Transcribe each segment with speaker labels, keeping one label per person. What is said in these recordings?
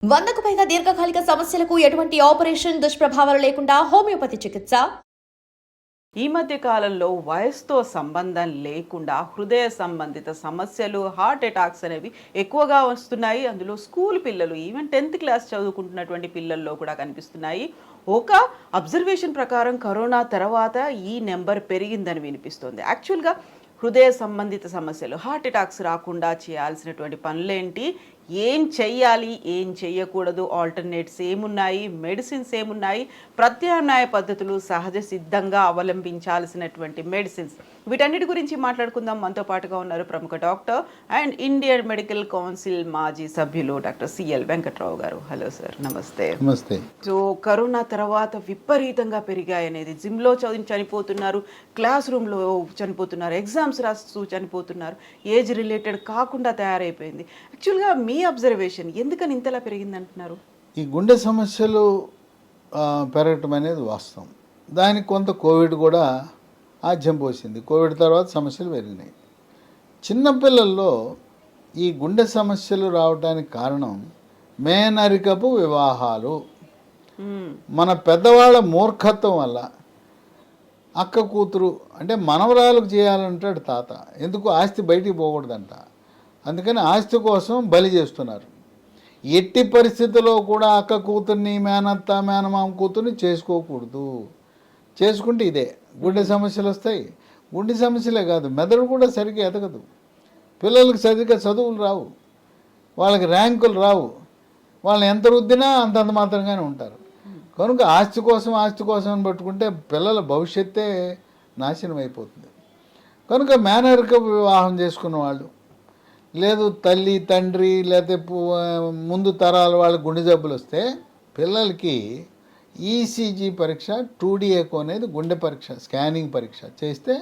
Speaker 1: 100కు పైగా దీర్ఘకాలిక సమస్యలకు ఎటువంటి ఆపరేషన్ దుష్ప్రభావాలు లేకుండా హోమియోపతి చికిత్స.
Speaker 2: ఈ మధ్య కాలంలో వయసుతో సంబంధం లేకుండా హృదయ సంబంధిత సమస్యలు, హార్ట్ అటాక్స్ అనేవి ఎక్కువగా వస్తున్నాయి. అందులో స్కూల్ పిల్లలు, ఈవెన్ 10th క్లాస్ చదువుకుంటున్నటువంటి పిల్లల్లో కూడా కనిపిస్తున్నాయి. ఒక అబ్జర్వేషన్ ప్రకారం కరోనా తర్వాత ఈ నెంబర్ పెరిగిందని వినిపిస్తుంది. యాక్చువల్గా హృదయ సంబంధిత సమస్యలు, హార్ట్ అటాక్స్ రాకుండా చేయాల్సినటువంటి పనులేంటి, ఏం చెయ్యాలి, ఏం చెయ్యకూడదు, ఆల్టర్నేట్స్ ఏమున్నాయి, మెడిసిన్స్ ఏమున్నాయి, ప్రత్యామ్నాయ పద్ధతులు, సహజ సిద్ధంగా అవలంబించాల్సినటువంటి మెడిసిన్స్, వీటన్నిటి గురించి మాట్లాడుకుందాం. మనతో పాటుగా ఉన్నారు ప్రముఖ doctor and Indian medical council మాజీ సభ్యులు డాక్టర్ సిఎల్ వెంకట్రావు గారు. హలో సార్, నమస్తే.
Speaker 3: నమస్తే.
Speaker 2: సో కరోనా తర్వాత విపరీతంగా పెరిగాయనేది, జిమ్లో చనిపోతున్నారు, క్లాస్ రూమ్లో చనిపోతున్నారు, ఎగ్జామ్స్ రాస్తూ చనిపోతున్నారు, ఏజ్ రిలేటెడ్ కాకుండా తయారైపోయింది. యాక్చువల్గా మీ అబ్జర్వేషన్ ఎందుకని ఇంతలా పెరిగింది అంటున్నారు?
Speaker 3: ఈ గుండె సమస్యలు పెరగటం అనేది వాస్తవం. దానికి కొంత కోవిడ్ కూడా ఆజ్యం పోసింది. కోవిడ్ తర్వాత సమస్యలు పెరిగినాయి. చిన్నపిల్లల్లో ఈ గుండె సమస్యలు రావడానికి కారణం మేనరికపు వివాహాలు. మన పెద్దవాళ్ళ మూర్ఖత్వం వల్ల అక్క కూతురు అంటే మనవరాలకు చేయాలంటాడు తాత. ఎందుకు? ఆస్తి బయటికి పోకూడదంట. అందుకని ఆస్తి కోసం బలి చేస్తున్నారు. ఎట్టి పరిస్థితుల్లో కూడా అక్క కూతుర్ని, మేనత్త, మేనమామ కూతుర్ని చేసుకోకూడదు. చేసుకుంటే ఇదే గుండె సమస్యలు వస్తాయి. గుండె సమస్యలే కాదు, మెదడు కూడా సరిగ్గా ఎదగదు. పిల్లలకు సరిగ్గా చదువులు రావు, వాళ్ళకి ర్యాంకులు రావు, వాళ్ళని ఎంత రుద్దినా అంతంత మాత్రంగానే ఉంటారు. కనుక ఆస్తి కోసం అని పట్టుకుంటే పిల్లల భవిష్యత్తే నాశనం అయిపోతుంది. కనుక మేనరిక వివాహం చేసుకున్న వాళ్ళు, లేదు తల్లి తండ్రి లేకపోతే ముందు తరాల వాళ్ళ గుండె జబ్బులు వస్తే పిల్లలకి ఈసీజీ పరీక్ష, 2D ఎకో అనేది గుండె పరీక్ష, స్కానింగ్ పరీక్ష చేస్తే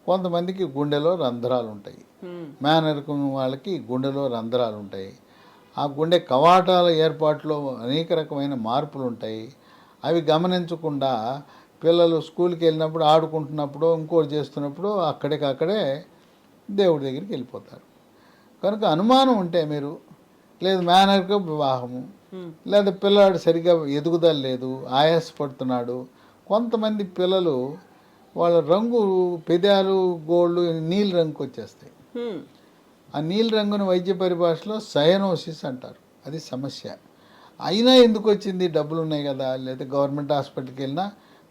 Speaker 3: కొంతమందికి గుండెలో రంధ్రాలు ఉంటాయి. మేనరికం వాళ్ళకి గుండెలో రంధ్రాలు ఉంటాయి. ఆ గుండె కవాటాల ఏర్పాటులో అనేక రకమైన మార్పులు ఉంటాయి. అవి గమనించకుండా పిల్లలు స్కూల్కి వెళ్ళినప్పుడు, ఆడుకుంటున్నప్పుడు, ఇంకోటి చేస్తున్నప్పుడు అక్కడికక్కడే దేవుడి దగ్గరికి వెళ్ళిపోతారు. కనుక అనుమానం ఉంటే మీరు, లేదు మేనరిక వివాహము, లేదా పిల్లాడు సరిగ్గా ఎదుగుదల లేదు, ఆయాసపడుతున్నాడు. కొంతమంది పిల్లలు వాళ్ళ రంగు, పెదాలు, గోళ్ళు నీలి రంగుకి వచ్చేస్తాయి. ఆ నీలి రంగును వైద్య పరిభాషలో సయనోసిస్ అంటారు. అది సమస్య. అయినా ఎందుకు వచ్చింది? డబ్బులు ఉన్నాయి కదా, లేదా గవర్నమెంట్ హాస్పిటల్కి వెళ్ళినా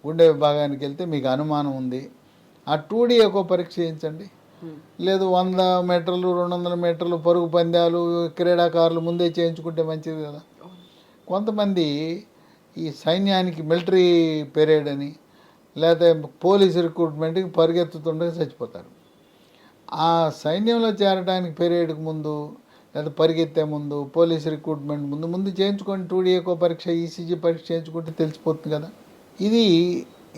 Speaker 3: గుండె విభాగానికి వెళ్తే మీకు అనుమానం ఉంది, ఆ 2D ఎకో పరీక్ష చేయించండి. లేదు 100 మీటర్లు 200 మీటర్లు పరుగు పందాలు క్రీడాకారులు ముందే చేయించుకుంటే మంచిది కదా. కొంతమంది ఈ సైన్యానికి మిలిటరీ పీరియడ్ అని, లేదా పోలీస్ రిక్రూట్మెంట్కి పరిగెత్తుతుండగా చచ్చిపోతారు. ఆ సైన్యంలో చేరడానికి పీరియడ్కి ముందు, లేదా పరిగెత్తే ముందు, పోలీస్ రిక్రూట్మెంట్ ముందు చేయించుకొని 2D ఎకో పరీక్ష, ఈసీజీ పరీక్ష చేయించుకుంటే తెలిసిపోతుంది కదా. ఇది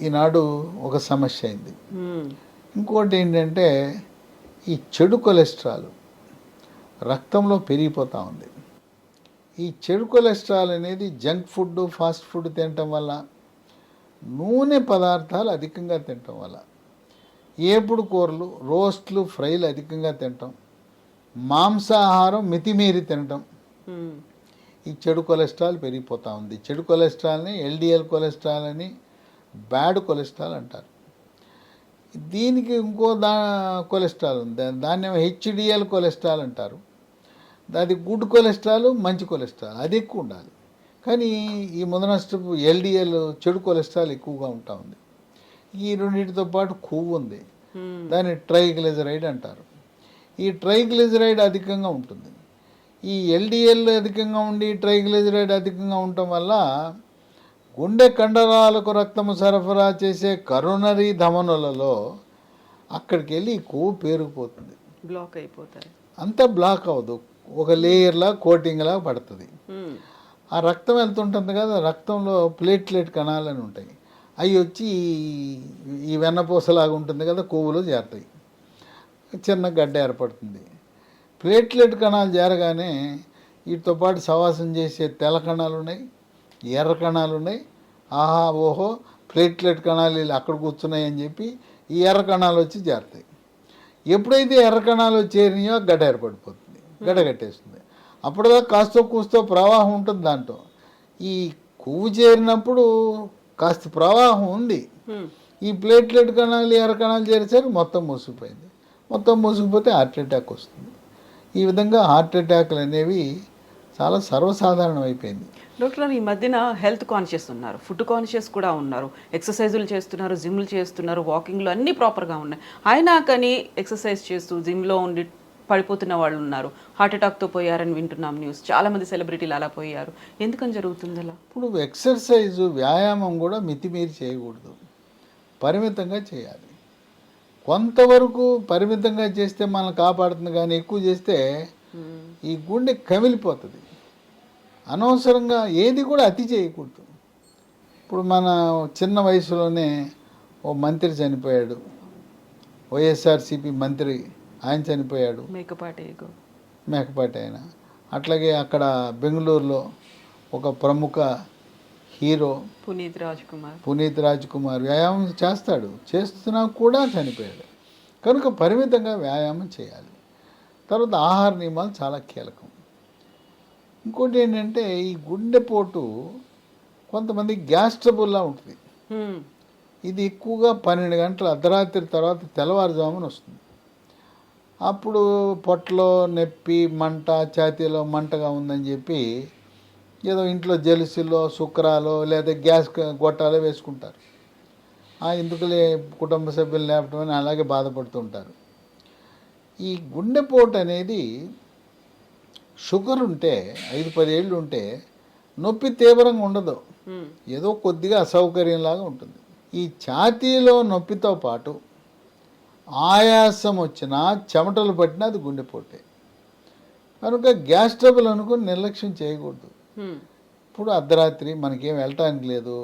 Speaker 3: ఈనాడు ఒక సమస్య అయింది. ఇంకోటి ఏంటంటే ఈ చెడు కొలెస్ట్రాల్ రక్తంలో పెరిగిపోతూ ఉంది. ఈ చెడు కొలెస్ట్రాల్ అనేది జంక్ ఫుడ్, ఫాస్ట్ ఫుడ్ తినటం వల్ల, నూనె పదార్థాలు అధికంగా తినటం వల్ల, ఏపుడు కూరలు, రోస్ట్లు, ఫ్రైలు అధికంగా తినటం, మాంసాహారం మితిమీరి తినటం, ఈ చెడు కొలెస్ట్రాల్ పెరిగిపోతూ ఉంది. చెడు కొలెస్ట్రాల్ని ఎల్డిఎల్ కొలెస్ట్రాల్ అని, బ్యాడ్ కొలెస్ట్రాల్ అంటారు. దీనికి ఇంకో కొలెస్ట్రాల్ ఉంది, దాన్ని హెచ్డిఎల్ కొలెస్ట్రాల్ అంటారు. అది గుడ్ కొలెస్ట్రాల్, మంచి కొలెస్ట్రాల్, అది ఎక్కువ ఉండాలి. కానీ ఈ మొదనష్టపు ఎల్డిఎల్, చెడు కొలెస్ట్రాల్ ఎక్కువగా ఉంటా ఉంది. ఈ రెండింటితో పాటు కొవ్వు ఉంది, దాన్ని ట్రైగ్లిజరైడ్ అంటారు. ఈ ట్రైగ్లిజరైడ్ అధికంగా ఉంటుంది. ఈ ఎల్డిఎల్ అధికంగా ఉండి ట్రైగ్లిజరైడ్ అధికంగా ఉండటం వల్ల గుండె కండరాలకు రక్తము సరఫరా చేసే కరోనరీ ధమనులలో అక్కడికి వెళ్ళి కొవ్వు పేరుకుపోతుంది,
Speaker 2: బ్లాక్ అయిపోతాయి.
Speaker 3: అంతా బ్లాక్ అవ్వదు, ఒక లేయర్లా కోటింగ్లా పడుతుంది. ఆ రక్తం వెళ్తుంటుంది కదా, రక్తంలో ప్లేట్లెట్ కణాలు అని ఉంటాయి. అవి వచ్చి ఈ వెన్నపూసలాగా ఉంటుంది కదా, కొవ్వులో చేరుతాయి, చిన్న గడ్డ ఏర్పడుతుంది. ప్లేట్లెట్ కణాలు చేరగానే వీటితో పాటు సవాసం చేసే తెల్ల కణాలు ఉన్నాయి, ఎర్ర కణాలు ఉన్నాయి. ఆహా ఓహో ప్లేట్లెట్ కణాలు అక్కడ కూర్చున్నాయి అని చెప్పి ఈ ఎర్ర కణాలు వచ్చి చేరుతాయి. ఎప్పుడైతే ఎర్ర కణాలు చేరినాయో గడ్డ ఏర్పడిపోతుంది, గడ్డ కట్టేస్తుంది. అప్పటిదాకా కాస్తో కూస్తో ప్రవాహం ఉంటుంది దాంట్లో. ఈ కొవ్వు చేరినప్పుడు కాస్త ప్రవాహం ఉంది, ఈ ప్లేట్లెట్ కణాలు ఎర్ర కణాలు చేరేసరికి మొత్తం మూసుకుపోయింది. మొత్తం మూసుకుపోతే హార్ట్ అటాక్ వస్తుంది. ఈ విధంగా హార్ట్ అటాక్లు అనేవి చాలా సర్వసాధారణం అయిపోయింది.
Speaker 2: డాక్టర్ గారు, ఈ మధ్యన హెల్త్ కాన్షియస్ ఉన్నారు, ఫుడ్ కాన్షియస్ కూడా ఉన్నారు, ఎక్సర్సైజులు చేస్తున్నారు, జిమ్లు చేస్తున్నారు, వాకింగ్లు అన్నీ ప్రాపర్గా ఉన్నాయి. అయినా కానీ ఎక్సర్సైజ్ చేస్తూ జిమ్లో ఉండి పడిపోతున్న వాళ్ళు ఉన్నారు, హార్ట్ అటాక్తో పోయారని వింటున్నాం న్యూస్. చాలామంది సెలబ్రిటీలు అలా పోయారు. ఎందుకని జరుగుతుంది అలా?
Speaker 3: ఇప్పుడు ఎక్సర్సైజు వ్యాయామం కూడా మితిమీరి చేయకూడదు, పరిమితంగా చేయాలి. కొంతవరకు పరిమితంగా చేస్తే మనం కాపాడుతుంది, కానీ ఎక్కువ చేస్తే ఈ గుండె కమిలిపోతుంది. అనవసరంగా ఏది కూడా అతి చేయకూడదు. ఇప్పుడు మన చిన్న వయసులోనే ఓ మంత్రి చనిపోయాడు, వైఎస్ఆర్సిపి మంత్రి, ఆయన చనిపోయాడు, మేకపాటి ఆయన. అట్లాగే అక్కడ బెంగళూరులో ఒక ప్రముఖ హీరో పునీత్ రాజ్ కుమార్ వ్యాయామం చేస్తున్నా కూడా చనిపోయాడు. కనుక పరిమితంగా వ్యాయామం చేయాలి. తర్వాత ఆహార నియమాలు చాలా కీలకం. ఇంకోటి ఏంటంటే ఈ గుండెపోటు కొంతమంది గ్యాస్ ట్రబుల్లా ఉంటుంది. ఇది ఎక్కువగా 12 గంటల అర్ధరాత్రి తర్వాత తెల్లవారుజామున వస్తుంది. అప్పుడు పొట్టలో నొప్పి, మంట, ఛాతీలో మంటగా ఉందని చెప్పి ఏదో ఇంట్లో జెలుసులో శుక్రాలో లేదా గ్యాస్ గొట్టాలో వేసుకుంటారు. ఎందుకులే కుటుంబ సభ్యులు లేపటం అని అలాగే బాధపడుతుంటారు. ఈ గుండెపోటు అనేది షుగర్ ఉంటే 5-10 ఏళ్ళు ఉంటే నొప్పి తీవ్రంగా ఉండదు, ఏదో కొద్దిగా అసౌకర్యంలాగా ఉంటుంది. ఈ ఛాతీలో నొప్పితో పాటు ఆయాసం వచ్చినా, చెమటలు పట్టినా అది గుండెపోటే. కనుక గ్యాస్ ట్రబుల్ అనుకుని నిర్లక్ష్యం చేయకూడదు. ఇప్పుడు అర్ధరాత్రి మనకేం వెళ్ళటానికి లేదు,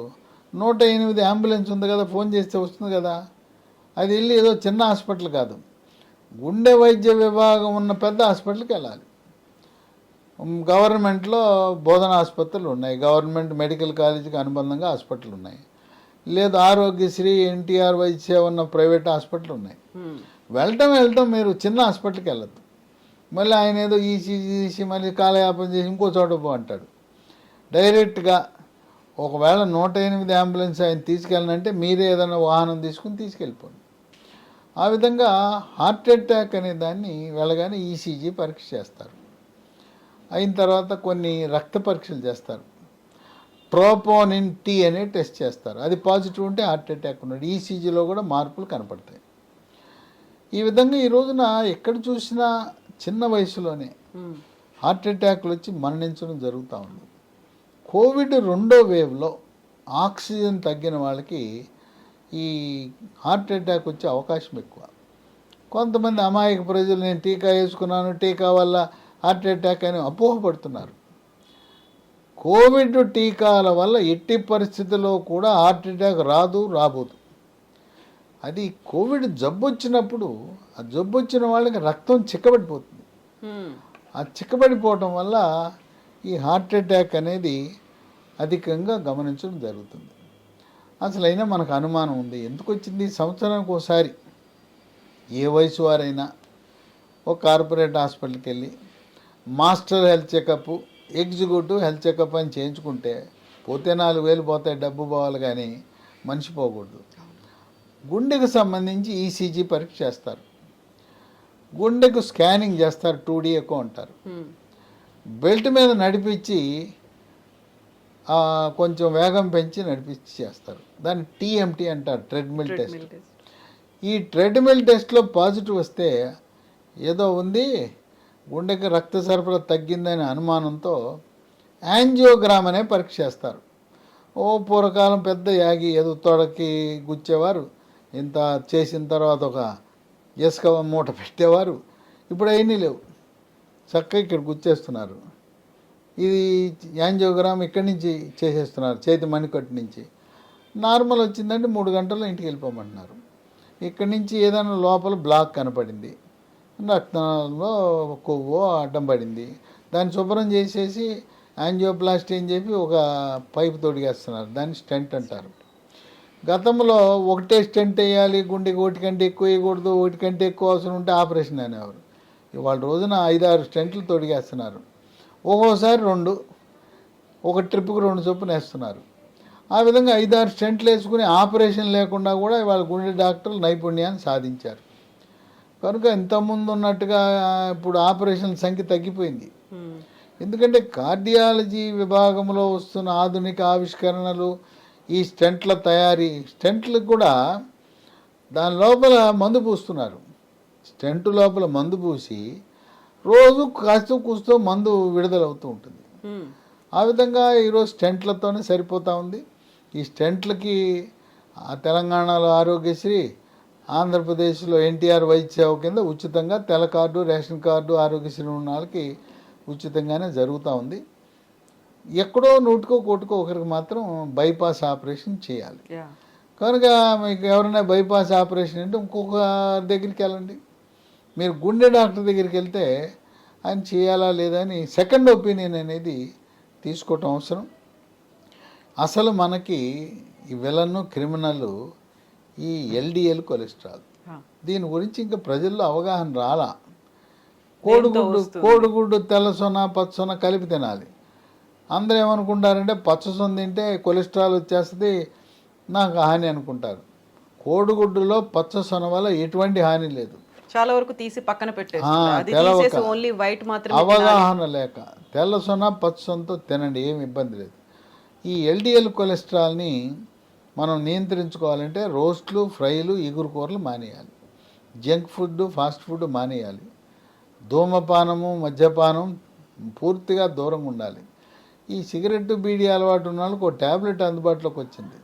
Speaker 3: 108 అంబులెన్స్ ఉంది కదా, ఫోన్ చేస్తే వస్తుంది కదా, అది వెళ్ళి ఏదో చిన్న హాస్పిటల్ కాదు, గుండె వైద్య విభాగం ఉన్న పెద్ద హాస్పిటల్కి వెళ్ళాలి. గవర్నమెంట్లో బోధన ఆసుపత్రులు ఉన్నాయి, గవర్నమెంట్ మెడికల్ కాలేజీకి అనుబంధంగా హాస్పిటల్ ఉన్నాయి, లేదు ఆరోగ్యశ్రీ, ఎన్టీఆర్ వైద్య సేవ ఉన్న ప్రైవేట్ హాస్పిటల్ ఉన్నాయి. వెళ్ళటం మీరు చిన్న హాస్పిటల్కి వెళ్ళద్దు. మళ్ళీ ఆయన ఏదో ఈసీ మళ్ళీ కాలయాపన చేసి ఇంకో చోట పో అంటాడు. డైరెక్ట్గా ఒకవేళ 108 అంబులెన్స్ ఆయన తీసుకెళ్ళనంటే మీరే ఏదైనా వాహనం తీసుకుని తీసుకెళ్ళిపోండి. ఆ విధంగా హార్ట్ అటాక్ అనే దాన్ని వెళ్ళగానే ఈసీజీ పరీక్ష చేస్తారు. అయిన తర్వాత కొన్ని రక్త పరీక్షలు చేస్తారు, ట్రోపోనిన్ టీ అనే టెస్ట్ చేస్తారు. అది పాజిటివ్ ఉంటే హార్ట్ అటాక్ ఉన్నాడు. ఈసీజీలో కూడా మార్పులు కనపడతాయి. ఈ విధంగా ఈ రోజున ఎక్కడ చూసినా చిన్న వయసులోనే హార్ట్ అటాక్లు వచ్చి మరణించడం జరుగుతూ ఉంది. కోవిడ్ 2వ వేవ్లో ఆక్సిజన్ తగ్గిన వాళ్ళకి ఈ హార్ట్ అటాక్ వచ్చే అవకాశం ఎక్కువ. కొంతమంది అమాయక ప్రజలు నేను టీకా వేసుకున్నాను, టీకా వల్ల హార్ట్ అటాక్ అని అపోహపడుతున్నారు. కోవిడ్ టీకాల వల్ల ఎట్టి పరిస్థితుల్లో కూడా హార్ట్ అటాక్ రాబోదు. అది కోవిడ్ జబ్బు వచ్చినప్పుడు ఆ జబ్బు వచ్చిన వాళ్ళకి రక్తం చిక్కబడిపోతుంది. ఆ చిక్కబడిపోవటం వల్ల ఈ హార్ట్ అటాక్ అనేది అధికంగా గమనించడం జరుగుతుంది. అసలు అయినా మనకు అనుమానం ఉంది, ఎందుకు వచ్చింది? సంవత్సరానికి ఒకసారి ఏ వయసు వారైనా ఒక కార్పొరేట్ హాస్పిటల్కి వెళ్ళి master health checkup, executive health checkup అని చేయించుకుంటే పోతే 4,000 పోతాయి, డబ్బు పోవాలి, కానీ మనిషి పోకూడదు. గుండెకు సంబంధించి ఈసీజీ పరీక్ష చేస్తారు, గుండెకు స్కానింగ్ చేస్తారు, 2D ఎకో అంటారు. బెల్ట్ మీద నడిపించి కొంచెం వేగం పెంచి నడిపించి చేస్తారు. దాన్ని టీఎంటీ అంటారు, ట్రెడ్మిల్ టెస్ట్. ఈ ట్రెడ్మిల్ టెస్ట్లో పాజిటివ్ వస్తే ఏదో ఉంది, గుండెకి రక్త సరఫరా తగ్గిందనే అనుమానంతో యాంజియోగ్రామ్ అనే పరీక్ష చేస్తారు. పూర్వకాలం పెద్ద యాగి ఏదో తొడకి గుచ్చేవారు, ఇంత చేసిన తర్వాత ఒక ఇసుక మూట పెట్టేవారు. ఇప్పుడు అవన్నీ లేవు, చక్కగా ఇక్కడ గుచ్చేస్తున్నారు. ఇది యాంజియోగ్రామ్ ఇక్కడి నుంచి చేసేస్తున్నారు, చేతి మణికట్టు నుంచి. నార్మల్ వచ్చిందంటే 3 గంటల్లో ఇంటికి వెళ్ళిపోమంటున్నారు. ఇక్కడి నుంచి ఏదైనా లోపల బ్లాక్ కనపడింది, రక్తంలో కొవ్వు అడ్డం పడింది, దాన్ని శుభ్రం చేసేసి యాంజియోప్లాస్టీ అని చెప్పి ఒక పైపు తొడిగేస్తున్నారు, దాన్ని స్టెంట్ అంటారు. గతంలో ఒకటే స్టెంట్ వేయాలి, గుండెకి 1 కంటే ఎక్కువ వేయకూడదు, 1 కంటే ఎక్కువ అవసరం ఉంటే ఆపరేషన్ అనేవారు. ఇవాళ రోజున 5-6 స్టెంట్లు తొడిగేస్తున్నారు. ఒక్కోసారి 2, ఒక ట్రిప్కి 2 చొప్పున వేస్తున్నారు. ఆ విధంగా 5-6 స్టెంట్లు వేసుకుని ఆపరేషన్ లేకుండా కూడా వాళ్ళ గుండె డాక్టర్లు నైపుణ్యాన్ని సాధించారు. కనుక ఇంతకుముందు ఉన్నట్టుగా ఇప్పుడు ఆపరేషన్ సంఖ్య తగ్గిపోయింది. ఎందుకంటే కార్డియాలజీ విభాగంలో వస్తున్న ఆధునిక ఆవిష్కరణలు, ఈ స్టెంట్ల తయారీ, స్టెంట్లకు కూడా దాని లోపల మందు పూస్తున్నారు. స్టెంట్ లోపల మందు పూసి రోజు కాస్త కూస్తూ మందు విడుదలవుతూ ఉంటుంది. ఆ విధంగా ఈరోజు స్టెంట్లతోనే సరిపోతూ ఉంది. ఈ స్టెంట్లకి తెలంగాణలో ఆరోగ్యశ్రీ, ఆంధ్రప్రదేశ్లో ఎన్టీఆర్ వైద్య సేవ కింద ఉచితంగా తెల్ల కార్డు, రేషన్ కార్డు, ఆరోగ్యశ్రీ ఉన్న వాళ్ళకి ఉచితంగానే జరుగుతూ ఉంది. ఎక్కడో 100కో 1 ఒకరికి మాత్రం బైపాస్ ఆపరేషన్ చేయాలి. కనుక మీకు ఎవరైనా బైపాస్ ఆపరేషన్ అంటే ఇంకొక దగ్గరికి వెళ్ళండి. మీరు గుండె డాక్టర్ దగ్గరికి వెళ్తే ఆయన చేయాలా లేదా అని సెకండ్ ఒపీనియన్ అనేది తీసుకోవటం అవసరం. అసలు మనకి ఈ విలన్ క్రిమినల్ ఈ LDL కొలెస్ట్రాల్, దీని గురించి ఇంకా ప్రజల్లో అవగాహన రాలా. కోడిగుడ్డు తెల్ల సొన పచ్చ సొన కలిపి తినాలి. అందరూ ఏమనుకుంటారంటే పచ్చ సొన తింటే కొలెస్ట్రాల్ వచ్చేస్తుంది, నాకు హాని అనుకుంటారు. కోడిగుడ్డులో పచ్చ సొన వల్ల ఎటువంటి హాని లేదు.
Speaker 2: చాలా వరకు తీసి పక్కన ఓన్లీ వైట్ మాత్రమే.
Speaker 3: అవగాహన లేక తెల్ల సొన పచ్చ సొనతో తినండి, ఏమి ఇబ్బంది లేదు. ఈ LDL కొలెస్ట్రాల్ని మనం నియంత్రించుకోవాలంటే రోస్ట్లు, ఫ్రైలు, ఇగురు కూరలు మానేయాలి. జంక్ ఫుడ్, ఫాస్ట్ ఫుడ్ మానేయాలి. ధూమపానము, మద్యపానం పూర్తిగా దూరంగా ఉండాలి. ఈ సిగరెట్, బీడీ అలవాటు ఉన్న వాళ్ళకి ఒక ట్యాబ్లెట్ అందుబాటులోకి వచ్చింది.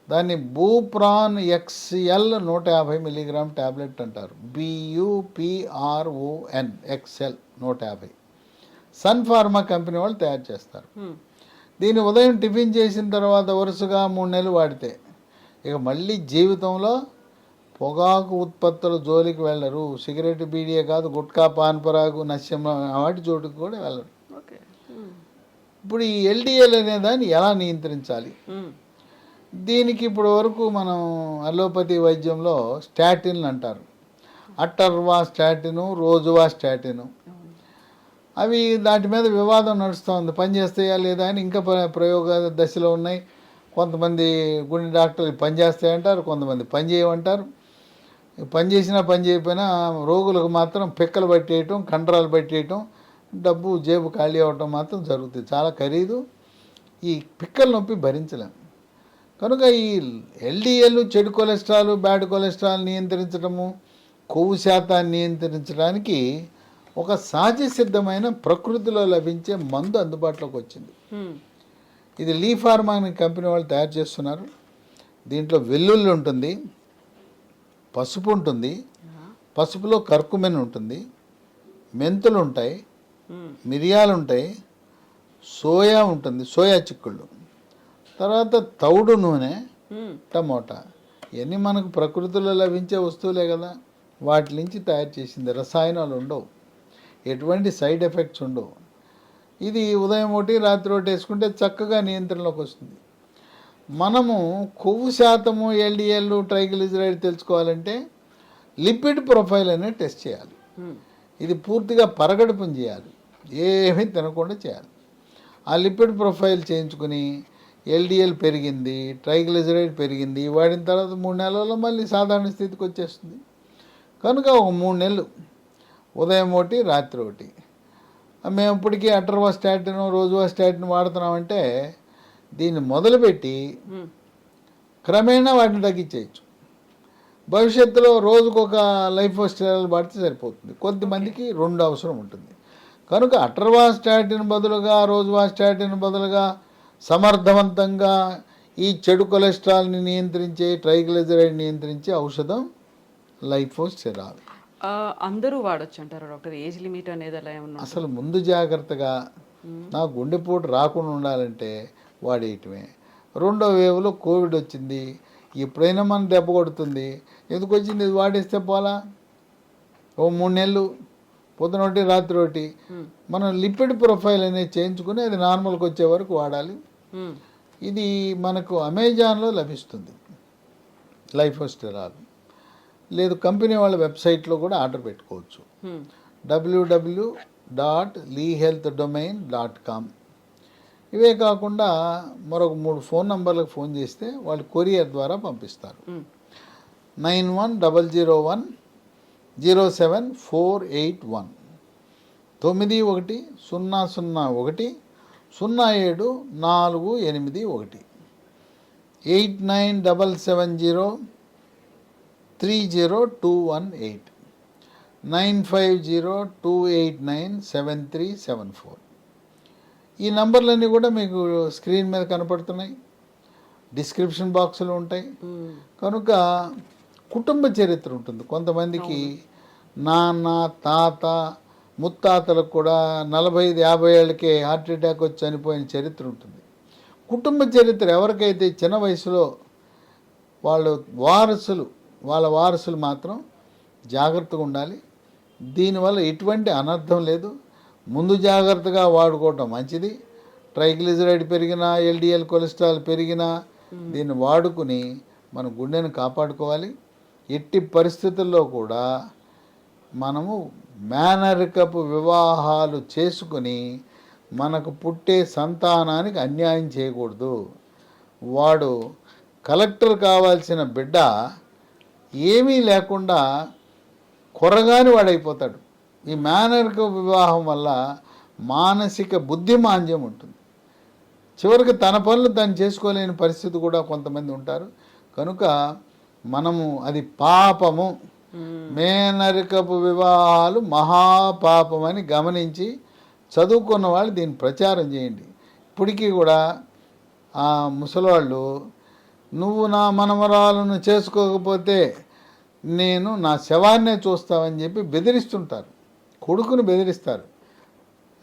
Speaker 3: దాన్ని బూప్రాన్ XL 150 మిల్లీగ్రామ్ ట్యాబ్లెట్ అంటారు. BUPRON XL 150. Sun Pharma company వాళ్ళు తయారు చేస్తారు. దీన్ని ఉదయం టిఫిన్ చేసిన తర్వాత వరుసగా 3 నెలలు వాడితే ఇక మళ్ళీ జీవితంలో పొగాకు ఉత్పత్తుల జోలికి వెళ్ళరు. సిగరెట్, బీడీయే కాదు, గుట్కా, పాన్పరాగు, నశ్యం వాటి జోలికి కూడా వెళ్ళరు. ఇప్పుడు ఈ LDL అనే దాన్ని ఎలా నియంత్రించాలి? దీనికి ఇప్పటి వరకు మనం అలోపతి వైద్యంలో స్టాటిన్లు అంటారు. అటర్వా స్టాటిను, రోజువా స్టాటిను, అవి దాటి మీద వివాదం నడుస్తూ ఉంది. పనిచేస్తాయా లేదా అని ఇంకా ప్రయోగ దశలో ఉన్నాయి. కొంతమంది గుండె డాక్టర్లు పనిచేస్తాయంటారు, కొంతమంది పని చేయమంటారు. పని చేసినా పని చేయకపోయినా రోగులకు మాత్రం పిక్కలు పట్టేయటం, కండరాలు పట్టేయటం, డబ్బు జేబు ఖాళీ అవ్వటం మాత్రం జరుగుతుంది. చాలా ఖరీదు. ఈ పిక్కల నొప్పి భరించలేం. కనుక ఈ LDL, చెడు కొలెస్ట్రాల్, బ్యాడ్ కొలెస్ట్రాల్ నియంత్రించడము, కొవ్వు శాతాన్ని నియంత్రించడానికి ఒక సహజ సిద్ధమైన ప్రకృతిలో లభించే మందు అందుబాటులోకి వచ్చింది. ఇది లీ ఫార్మా అనే కంపెనీ వాళ్ళు తయారు చేస్తున్నారు. దీంట్లో వెల్లుల్లి ఉంటుంది, పసుపు ఉంటుంది, పసుపులో కర్కుమెన్ ఉంటుంది, మెంతులు ఉంటాయి, మిరియాలు ఉంటాయి, సోయా ఉంటుంది, సోయా చిక్కుళ్ళు, తర్వాత తౌడు నూనె, టమోటా. ఇవన్నీ మనకు ప్రకృతిలో లభించే వస్తువులే కదా. వాటి నుంచి తయారు చేసింది. రసాయనాలు ఉండవు, ఎటువంటి సైడ్ ఎఫెక్ట్స్ ఉండవు. ఇది ఉదయం ఒకటి రాత్రి ఒకటి వేసుకుంటే చక్కగా నియంత్రణలోకి వస్తుంది. మనము కొవ్వు శాతము, LDL, ట్రైగ్లిజరైడ్ తెలుసుకోవాలంటే లిపిడ్ ప్రొఫైల్ అనేది టెస్ట్ చేయాలి. ఇది పూర్తిగా పరగడుపుని చేయాలి, ఏమీ తినకుండా చేయాలి. ఆ లిపిడ్ ప్రొఫైల్ చేయించుకుని LDL పెరిగింది, ట్రైగ్లిజరైడ్ పెరిగింది, వాడిన తర్వాత 3 నెలల్లో మళ్ళీ సాధారణ స్థితికి వచ్చేస్తుంది. కనుక ఒక 3 నెలలు ఉదయం ఒకటి రాత్రి ఒకటి. మేము ఇప్పటికీ అటర్వా స్టాటిన్, రోజువా స్టాటిన్ వాడుతున్నామంటే దీన్ని మొదలుపెట్టి క్రమేణా వాటిని తగ్గించేయచ్చు. భవిష్యత్తులో రోజుకొక లైఫ్ స్టైల్ వాడితే సరిపోతుంది. కొద్దిమందికి 2 అవసరం ఉంటుంది. కనుక అటర్వా స్టాటిన్ బదులుగా, రోజువా స్టాటిన్ బదులుగా సమర్థవంతంగా ఈ చెడు కొలెస్ట్రాల్ని నియంత్రించే, ట్రైగ్లిజరైడ్ నియంత్రించే ఔషధం లైఫోస్టెరాల్.
Speaker 2: అందరూ వాడచ్చు అంటారు డాక్టర్? ఏజ్ లిమిట్ అనేది అలా ఏమన్నా?
Speaker 3: అసలు ముందు జాగ్రత్తగా నా గుండెపోటు రాకుండా ఉండాలంటే వాడేయటమే. 2వ వేవ్లో కోవిడ్ వచ్చింది, ఎప్పుడైనా మనం దెబ్బ కొడుతుంది. ఎందుకు వచ్చింది? ఇది వాడేస్తే పోలా. ఓ 3 నెలలు పొద్దున ఒకటి రాత్రి ఒకటి మనం లిపిడ్ ప్రొఫైల్ అనేది చేయించుకుని అది నార్మల్కి వచ్చే వరకు వాడాలి. ఇది మనకు అమెజాన్లో లభిస్తుంది లైఫోస్టెరాల్. లేదు కంపెనీ వాళ్ళ వెబ్సైట్లో కూడా ఆర్డర్ పెట్టుకోవచ్చు. www www.leehealthdomain.com. ఇవే కాకుండా మరొక 3 ఫోన్ నంబర్లకు ఫోన్ చేస్తే వాళ్ళు కొరియర్ ద్వారా పంపిస్తారు. 9100107481 9100100748 8977030218 9502897374. ఈ నంబర్లన్నీ కూడా మీకు స్క్రీన్ మీద కనపడుతున్నాయి, డిస్క్రిప్షన్ బాక్స్లో ఉంటాయి. కనుక కుటుంబ చరిత్ర ఉంటుంది. కొంతమందికి నాన్న, తాత, ముత్తాతలకు కూడా 45-50 ఏళ్ళకే హార్ట్ అటాక్ వచ్చి చనిపోయిన చరిత్ర ఉంటుంది. కుటుంబ చరిత్ర ఎవరికైతే చిన్న వయసులో వాళ్ళ వారసులు మాత్రం జాగ్రత్తగా ఉండాలి. దీనివల్ల ఎటువంటి అనర్థం లేదు. ముందు జాగ్రత్తగా వాడుకోవటం మంచిది. ట్రైగ్లిజరైడ్ పెరిగినా, ఎల్డిఎల్ కొలెస్ట్రాల్ పెరిగినా దీన్ని వాడుకుని మన గుండెను కాపాడుకోవాలి. ఎట్టి పరిస్థితుల్లో కూడా మనము మేనరికపు వివాహాలు చేసుకుని మనకు పుట్టే సంతానానికి అన్యాయం చేయకూడదు. వాడు కలెక్టర్ కావాల్సిన బిడ్డ ఏమీ లేకుండా కొరగాని వాడైపోతాడు. ఈ మేనరిక వివాహం వల్ల మానసిక బుద్ధిమాంద్యం ఉంటుంది. చివరికి తన పనులు తను చేసుకోలేని పరిస్థితి కూడా కొంతమంది ఉంటారు. కనుక మనము అది పాపము, మేనరికపు వివాహాలు మహాపాపమని గమనించి చదువుకున్న వాళ్ళు దీన్ని ప్రచారం చేయండి. ఇప్పటికీ కూడా ఆ ముసలివాళ్ళు నువ్వు నా మనమరాలను చేసుకోకపోతే నేను నా శవాన్నే చూస్తావని చెప్పి బెదిరిస్తుంటారు. కొడుకును బెదిరిస్తారు.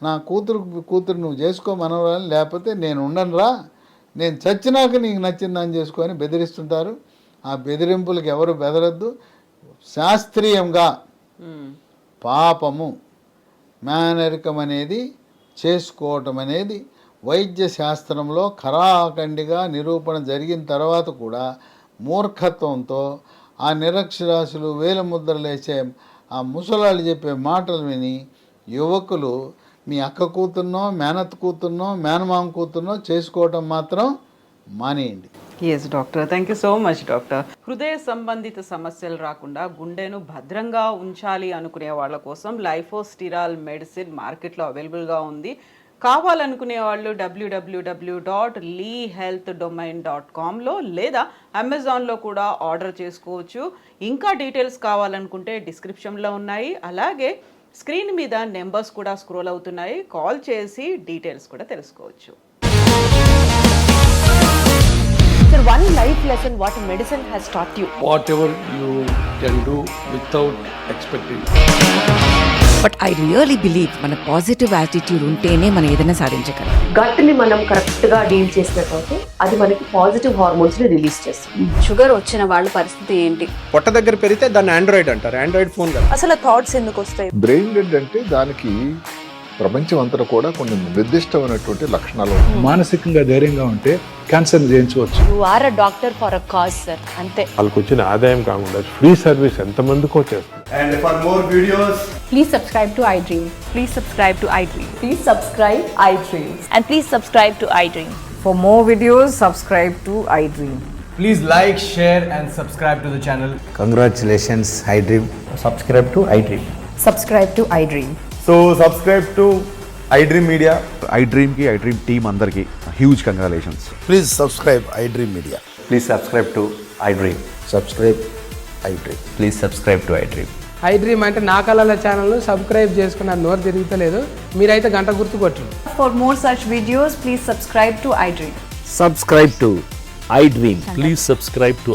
Speaker 3: నా కూతురు నువ్వు చేసుకో మనవరాలు, లేకపోతే నేను ఉండనురా, నేను చచ్చినాక నీకు నచ్చిందని చేసుకొని బెదిరిస్తుంటారు. ఆ బెదిరింపులకు ఎవరు బెదరద్దు. శాస్త్రీయంగా పాపము మేనరికం అనేది చేసుకోవటం అనేది వైద్య శాస్త్రంలో ఖరాఖండిగా నిరూపణ జరిగిన తర్వాత కూడా మూర్ఖత్వంతో ఆ నిరక్షరాస్యులు వేల ముద్రలు వేసే ఆ ముసలాళ్ళు చెప్పే మాటలు విని యువకులు మీ అక్క కూతుర్నో, మేనత్ కూతుర్నో, మేనమామ కూతుర్నో చేసుకోవటం మాత్రం మానేయండి.
Speaker 2: Yes doctor, thank you so much doctor. హృదయ సంబంధిత సమస్యలు రాకుండా గుండెను భద్రంగా ఉంచాలి అనుకునే వాళ్ళ కోసం లైఫోస్టిరాల్ మెడిసిన్ మార్కెట్లో అవైలబుల్గా ఉంది. కావాలనుకునే వాళ్ళు www.leehealthdomain.comలో లేదా అమెజాన్లో కూడా ఆర్డర్ చేసుకోవచ్చు. ఇంకా డీటెయిల్స్ కావాలనుకుంటే డిస్క్రిప్షన్లో ఉన్నాయి. అలాగే స్క్రీన్ మీద నెంబర్స్ కూడా స్క్రోల్ అవుతున్నాయి. కాల్ చేసి డీటెయిల్స్ కూడా తెలుసుకోవచ్చు.
Speaker 1: Sir, one life lesson what medicine has taught you.
Speaker 4: Whatever you can do without expecting.
Speaker 5: But I really believe మన పాజిటివ్ యాటిట్యూడ్ ఉంటేనే మనం ఏదైనా సాధించగలం.
Speaker 6: గట్ని మనం కరెక్ట్గా డీల్ చేసినట్లయితే అది మనకి పాజిటివ్ హార్మోన్స్ని రిలీజ్ చేస్తుంది.
Speaker 7: షుగర్ వచ్చిన వాళ్ళ పరిస్థితి ఏంటి?
Speaker 8: పొట్ట దగ్గర పెరిగితే దాన్ని ఆండ్రాయిడ్ అంటారు. ఆండ్రాయిడ్ ఫోన్ కదా.
Speaker 7: అసలు థాట్స్ ఎందుకు వస్తాయి?
Speaker 9: బ్రెయిన్ డెడ్ అంటే దానికి ప్రపంచం అంతా కూడా కొన్ని నిర్దిష్టమైనటువంటి లక్షణాలు ఉన్నాయి.
Speaker 4: మానసికంగా ధైర్యంగా ఉంటే క్యాన్సర్ జయించవచ్చు.
Speaker 7: You are a doctor for a cause sir, అంతే.
Speaker 10: వాళ్ళకి వచ్చిన ఆదాయం కాకుండా ఫ్రీ సర్వీస్ ఎంతమందికో చేస్తుంది.
Speaker 8: And for more videos,
Speaker 7: please subscribe to iDream. Please subscribe to iDream.
Speaker 6: Please subscribe iDream.
Speaker 7: And please subscribe to iDream.
Speaker 11: For more videos, subscribe to iDream.
Speaker 8: please like, share and subscribe to the channel.
Speaker 12: Congratulations, iDream.
Speaker 8: Subscribe to iDream.
Speaker 11: Subscribe to iDream.
Speaker 8: So subscribe to iDream Media.
Speaker 12: iDream team andarki huge congratulations.
Speaker 9: Please subscribe iDream Media.
Speaker 12: Please subscribe to iDream.
Speaker 9: Subscribe iDream.
Speaker 12: Please subscribe to iDream.
Speaker 11: iDream అంటే నా కళల ఛానల్ను subscribe చేసుకున్న నోరు తిరుగుతలేదు. మీరైతే గంట గుర్తు కొట్టండి.
Speaker 7: For more such videos, please subscribe to iDream.
Speaker 12: Subscribe to iDream.
Speaker 10: Please subscribe to